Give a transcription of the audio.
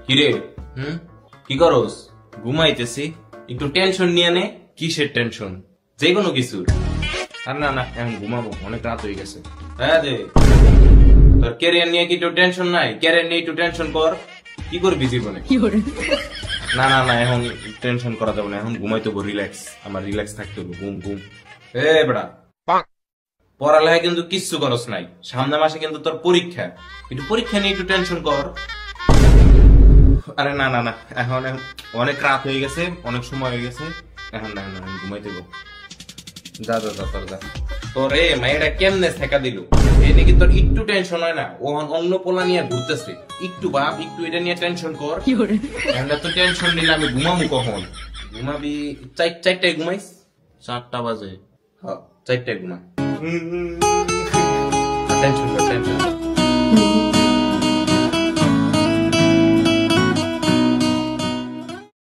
কিরে কি করস? ঘুমাইতেছি, একটু টেনশন নিয়ে নে। কিসের টেনশন? যে কোনো কিছুর। আর না না, এখন ঘুমাবো, অনেক রাত হয়ে গেছে। হ্যাঁ দে, তোর ক্যারিয়ার নিয়ে কি একটু টেনশন নাই? ক্যারিয়ার নিয়ে একটু টেনশন কর। কি করবি জীবনে? না না না, এখন টেনশন করা যাবে না, এখন ঘুমাইতে হবো, রিল্যাক্স। আমার রিল্যাক্স থাকতে হবে, ঘুম ঘুম। এ বেড়া, পড়ালেখা কিন্তু কিচ্ছু করস নাই, সামনে মাসে কিন্তু তোর পরীক্ষা, একটু পরীক্ষা নিয়ে একটু টেনশন কর। আরে না না না, এখন অনেক রাত হয়ে গেছে, অনেক সময় হয়ে গেছে, এখন না না, ঘুমাইতে গো। যা যা যা তোর যা। তোর এ মাইটা কেমনে ঠেকা দিল? এই নাকি তোর একটু টেনশন হয় না? ও অন্য পোলা নিয়ে ঘুরতেছে, একটু ভাব, একটু এটা নিয়ে টেনশন কর। এখন তো টেনশন নিলে আমি ঘুমাবো কখন? ঘুমাবি চারটায় ঘুমাইস? 4টা বাজে, হ্যাঁ 4টায় ঘুমা। টেনশন কর, টেনশন।